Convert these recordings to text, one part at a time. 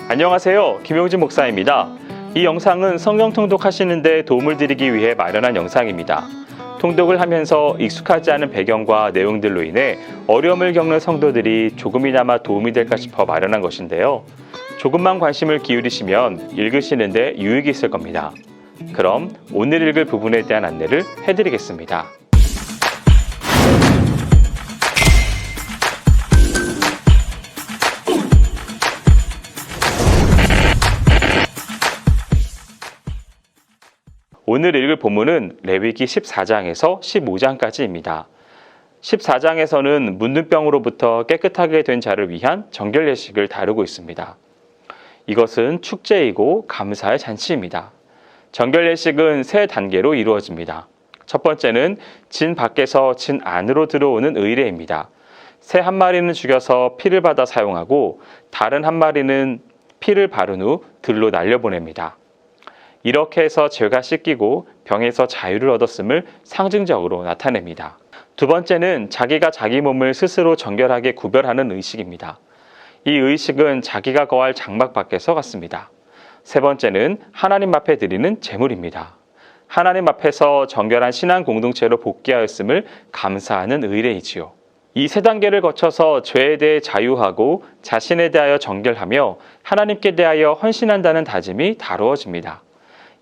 안녕하세요. 김용진 목사입니다. 이 영상은 성경 통독하시는 데 도움을 드리기 위해 마련한 영상입니다. 통독을 하면서 익숙하지 않은 배경과 내용들로 인해 어려움을 겪는 성도들이 조금이나마 도움이 될까 싶어 마련한 것인데요. 조금만 관심을 기울이시면 읽으시는 데 유익이 있을 겁니다. 그럼 오늘 읽을 부분에 대한 안내를 해드리겠습니다. 오늘 읽을 본문은 레위기 14장에서 15장까지입니다. 14장에서는 문둥병으로부터 깨끗하게 된 자를 위한 정결 예식을 다루고 있습니다. 이것은 축제이고 감사의 잔치입니다. 정결 예식은 세 단계로 이루어집니다. 첫 번째는 진 밖에서 진 안으로 들어오는 의례입니다. 새 한 마리는 죽여서 피를 받아 사용하고 다른 한 마리는 피를 바른 후 들로 날려보냅니다. 이렇게 해서 죄가 씻기고 병에서 자유를 얻었음을 상징적으로 나타냅니다. 두 번째는 자기가 자기 몸을 스스로 정결하게 구별하는 의식입니다. 이 의식은 자기가 거할 장막 밖에서 갖습니다. 세 번째는 하나님 앞에 드리는 제물입니다. 하나님 앞에서 정결한 신앙 공동체로 복귀하였음을 감사하는 의례이지요. 이 세 단계를 거쳐서 죄에 대해 자유하고 자신에 대하여 정결하며 하나님께 대하여 헌신한다는 다짐이 다루어집니다.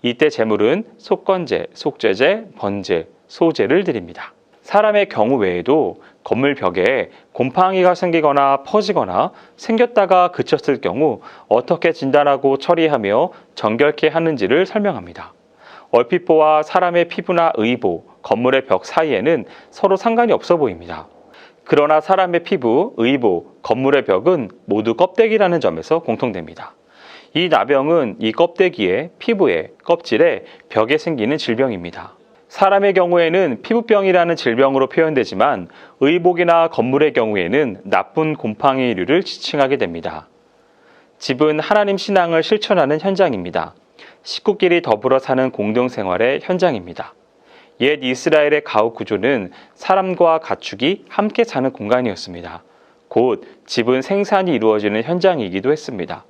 이때 제물은 속건제, 속죄제, 번제, 소제를 드립니다. 사람의 경우 외에도 건물 벽에 곰팡이가 생기거나 퍼지거나 생겼다가 그쳤을 경우 어떻게 진단하고 처리하며 정결케 하는지를 설명합니다. 얼핏 보아 사람의 피부나 의보, 건물의 벽 사이에는 서로 상관이 없어 보입니다. 그러나 사람의 피부, 의보, 건물의 벽은 모두 껍데기라는 점에서 공통됩니다. 이 나병은 이 껍데기에, 피부에, 껍질에, 벽에 생기는 질병입니다. 사람의 경우에는 피부병이라는 질병으로 표현되지만 의복이나 건물의 경우에는 나쁜 곰팡이류를 지칭하게 됩니다. 집은 하나님 신앙을 실천하는 현장입니다. 식구끼리 더불어 사는 공동생활의 현장입니다. 옛 이스라엘의 가옥 구조는 사람과 가축이 함께 사는 공간이었습니다. 곧 집은 생산이 이루어지는 현장이기도 했습니다.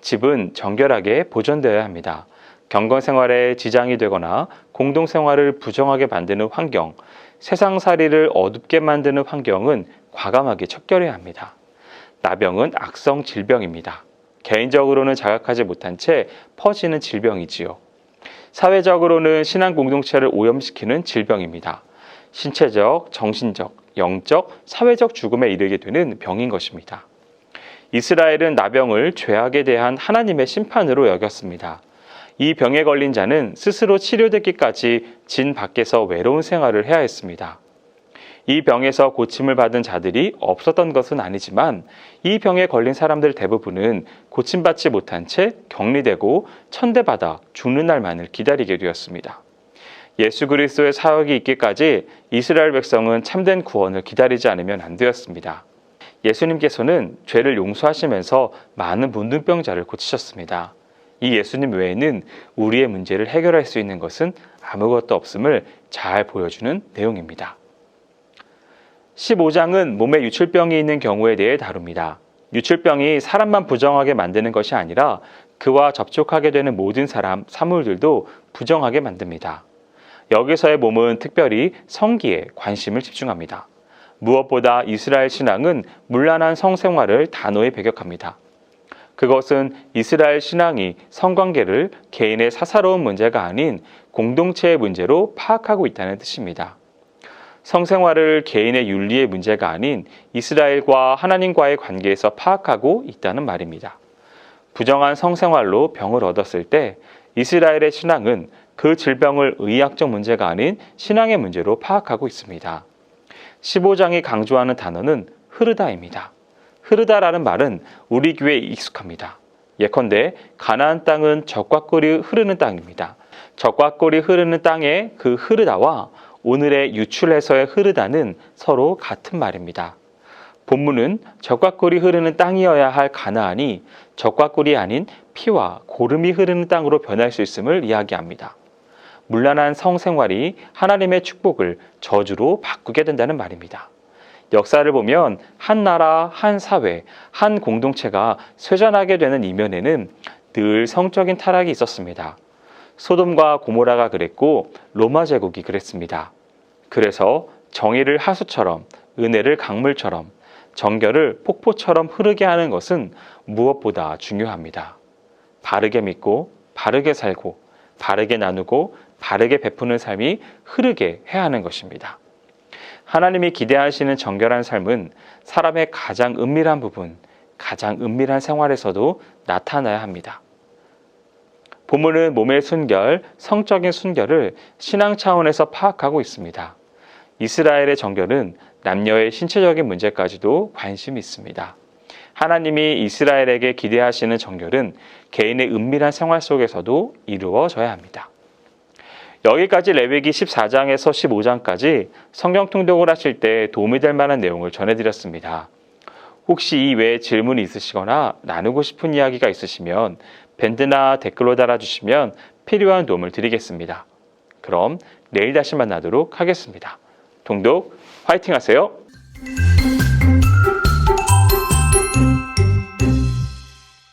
집은 정결하게 보존되어야 합니다. 경건생활에 지장이 되거나 공동생활을 부정하게 만드는 환경, 세상살이를 어둡게 만드는 환경은 과감하게 척결해야 합니다. 나병은 악성 질병입니다. 개인적으로는 자각하지 못한 채 퍼지는 질병이지요. 사회적으로는 신앙 공동체를 오염시키는 질병입니다. 신체적, 정신적, 영적, 사회적 죽음에 이르게 되는 병인 것입니다. 이스라엘은 나병을 죄악에 대한 하나님의 심판으로 여겼습니다. 이 병에 걸린 자는 스스로 치료되기까지 진 밖에서 외로운 생활을 해야 했습니다. 이 병에서 고침을 받은 자들이 없었던 것은 아니지만 이 병에 걸린 사람들 대부분은 고침받지 못한 채 격리되고 천대받아 죽는 날만을 기다리게 되었습니다. 예수 그리스도의 사역이 있기까지 이스라엘 백성은 참된 구원을 기다리지 않으면 안 되었습니다. 예수님께서는 죄를 용서하시면서 많은 문둥병자를 고치셨습니다. 이 예수님 외에는 우리의 문제를 해결할 수 있는 것은 아무것도 없음을 잘 보여주는 내용입니다. 15장은 몸에 유출병이 있는 경우에 대해 다룹니다. 유출병이 사람만 부정하게 만드는 것이 아니라 그와 접촉하게 되는 모든 사람, 사물들도 부정하게 만듭니다. 여기서의 몸은 특별히 성기에 관심을 집중합니다. 무엇보다 이스라엘 신앙은 문란한 성생활을 단호히 배격합니다. 그것은 이스라엘 신앙이 성관계를 개인의 사사로운 문제가 아닌 공동체의 문제로 파악하고 있다는 뜻입니다. 성생활을 개인의 윤리의 문제가 아닌 이스라엘과 하나님과의 관계에서 파악하고 있다는 말입니다. 부정한 성생활로 병을 얻었을 때 이스라엘의 신앙은 그 질병을 의학적 문제가 아닌 신앙의 문제로 파악하고 있습니다. 15장이 강조하는 단어는 흐르다입니다. 흐르다라는 말은 우리 귀에 익숙합니다. 예컨대 가나안 땅은 젖과 꿀이 흐르는 땅입니다. 젖과 꿀이 흐르는 땅의 그 흐르다와 오늘의 유출해서의 흐르다는 서로 같은 말입니다. 본문은 젖과 꿀이 흐르는 땅이어야 할 가나안이 젖과 꿀이 아닌 피와 고름이 흐르는 땅으로 변할 수 있음을 이야기합니다. 문란한 성생활이 하나님의 축복을 저주로 바꾸게 된다는 말입니다. 역사를 보면 한 나라, 한 사회, 한 공동체가 쇠잔하게 되는 이면에는 늘 성적인 타락이 있었습니다. 소돔과 고모라가 그랬고 로마 제국이 그랬습니다. 그래서 정의를 하수처럼, 은혜를 강물처럼, 정결을 폭포처럼 흐르게 하는 것은 무엇보다 중요합니다. 바르게 믿고, 바르게 살고, 바르게 나누고, 바르게 베푸는 삶이 흐르게 해야 하는 것입니다. 하나님이 기대하시는 정결한 삶은 사람의 가장 은밀한 부분, 가장 은밀한 생활에서도 나타나야 합니다. 본문은 몸의 순결, 성적인 순결을 신앙 차원에서 파악하고 있습니다. 이스라엘의 정결은 남녀의 신체적인 문제까지도 관심이 있습니다. 하나님이 이스라엘에게 기대하시는 정결은 개인의 은밀한 생활 속에서도 이루어져야 합니다. 여기까지 레위기 14장에서 15장까지 성경 통독을 하실 때 도움이 될 만한 내용을 전해드렸습니다. 혹시 이 외에 질문이 있으시거나 나누고 싶은 이야기가 있으시면 밴드나 댓글로 달아주시면 필요한 도움을 드리겠습니다. 그럼 내일 다시 만나도록 하겠습니다. 통독 화이팅 하세요.